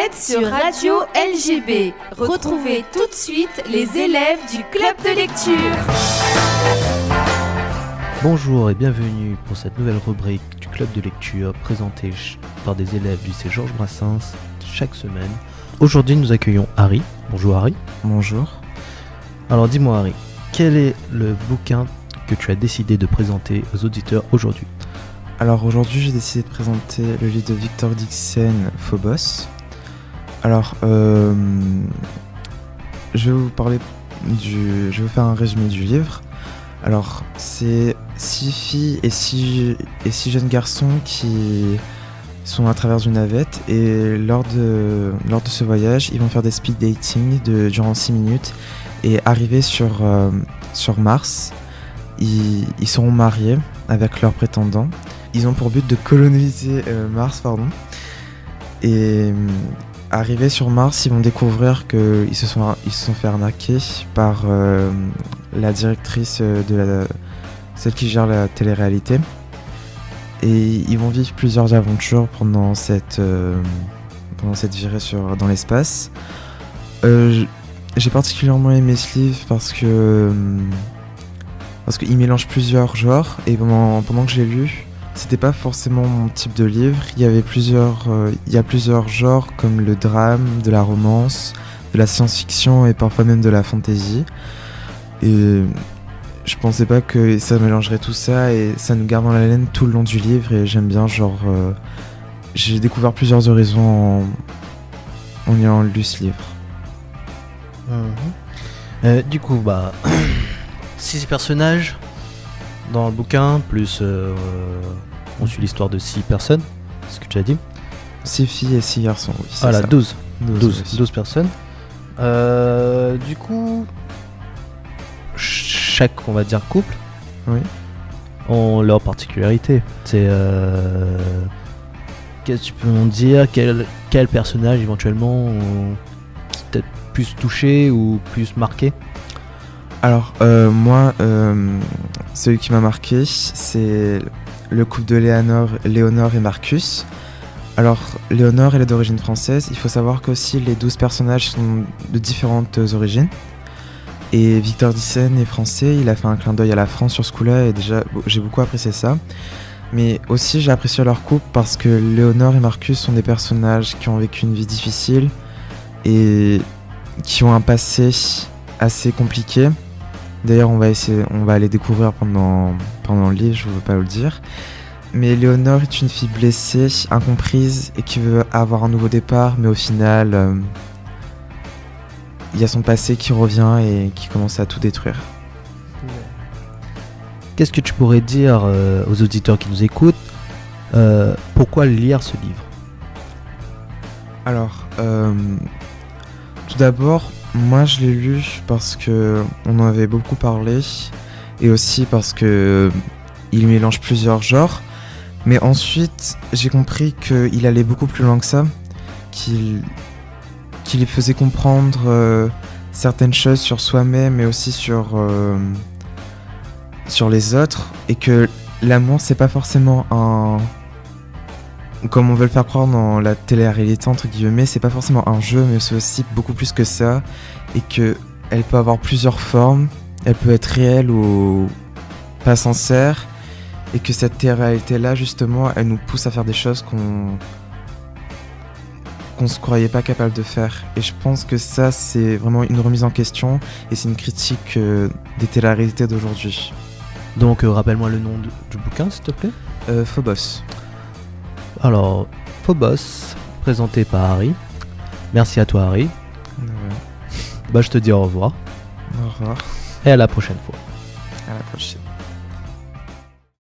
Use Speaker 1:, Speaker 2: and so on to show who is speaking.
Speaker 1: êtes sur Radio LGB. Retrouvez tout de suite les élèves du club de lecture.
Speaker 2: Bonjour et bienvenue pour cette nouvelle rubrique du club de lecture présentée par des élèves du lycée Georges Brassens chaque semaine. Aujourd'hui nous accueillons Harry. Bonjour Harry.
Speaker 3: Bonjour.
Speaker 2: Alors dis-moi Harry, quel est le bouquin que tu as décidé de présenter aux auditeurs aujourd'hui ?
Speaker 3: Alors aujourd'hui j'ai décidé de présenter le livre de Victor Dixon, Phobos. Alors je vais vous faire un résumé du livre. Alors c'est 6 filles et 6 jeunes garçons qui sont à travers une navette et lors de ce voyage ils vont faire des speed dating durant 6 minutes et arrivés sur Mars, ils seront mariés avec leurs prétendants. Ils ont pour but de coloniser Mars, et arrivés sur Mars, ils vont découvrir qu'ils se sont fait arnaquer par la directrice celle qui gère la télé-réalité. Et ils vont vivre plusieurs aventures pendant cette virée dans l'espace. J'ai particulièrement aimé ce livre parce qu'il mélange plusieurs genres et pendant que je l'ai lu, c'était pas forcément mon type de livre. Il y a plusieurs genres comme le drame, de la romance, de la science-fiction et parfois même de la fantasy. Et je pensais pas que ça mélangerait tout ça et ça nous garde dans la laine tout le long du livre et j'aime bien j'ai découvert plusieurs horizons en ayant lu ce livre.
Speaker 2: Du coup 6 personnages dans le bouquin, plus on suit l'histoire de 6 personnes, c'est ce que tu as dit.
Speaker 3: 6 filles et 6 garçons, oui.
Speaker 2: Voilà,
Speaker 3: ça.
Speaker 2: 12 personnes. Du coup, chaque, on va dire, couple,
Speaker 3: oui,
Speaker 2: ont leur particularité. C'est qu'est-ce que tu peux nous dire, quel personnage éventuellement qui t'a plus touché ou plus marqué?
Speaker 3: Alors moi, celui qui m'a marqué, c'est le couple de Léonore et Marcus. Alors Léonore elle est d'origine française, il faut savoir qu'aussi les 12 personnages sont de différentes origines. Et Victor Dixon est français, il a fait un clin d'œil à la France sur ce coup-là et déjà j'ai beaucoup apprécié ça. Mais aussi j'ai apprécié leur couple parce que Léonore et Marcus sont des personnages qui ont vécu une vie difficile et qui ont un passé assez compliqué. D'ailleurs on va aller découvrir pendant le livre, je ne veux pas le dire. Mais Léonore est une fille blessée, incomprise et qui veut avoir un nouveau départ, mais au final il y a son passé qui revient et qui commence à tout détruire.
Speaker 2: Qu'est-ce que tu pourrais dire aux auditeurs qui nous écoutent, pourquoi lire ce livre?
Speaker 3: Alors, tout d'abord, moi je l'ai lu parce que on en avait beaucoup parlé et aussi parce que il mélange plusieurs genres. Mais ensuite, j'ai compris qu'il allait beaucoup plus loin que ça, qu'il faisait comprendre certaines choses sur soi-même mais aussi sur les autres et que l'amour c'est pas forcément comme on veut le faire croire dans la télé-réalité entre guillemets, c'est pas forcément un jeu mais c'est aussi beaucoup plus que ça et que elle peut avoir plusieurs formes, elle peut être réelle ou pas sincère et que cette télé-réalité là justement elle nous pousse à faire des choses qu'on se croyait pas capable de faire et je pense que ça c'est vraiment une remise en question et c'est une critique des télé-réalités d'aujourd'hui.
Speaker 2: Donc rappelle-moi le nom du bouquin s'il te plaît.
Speaker 3: Phobos.
Speaker 2: Alors Phobos, présenté par Harry. Merci à toi Harry.
Speaker 3: Ouais.
Speaker 2: Je te dis au revoir.
Speaker 3: Au revoir.
Speaker 2: Et à la prochaine fois.
Speaker 3: À la prochaine.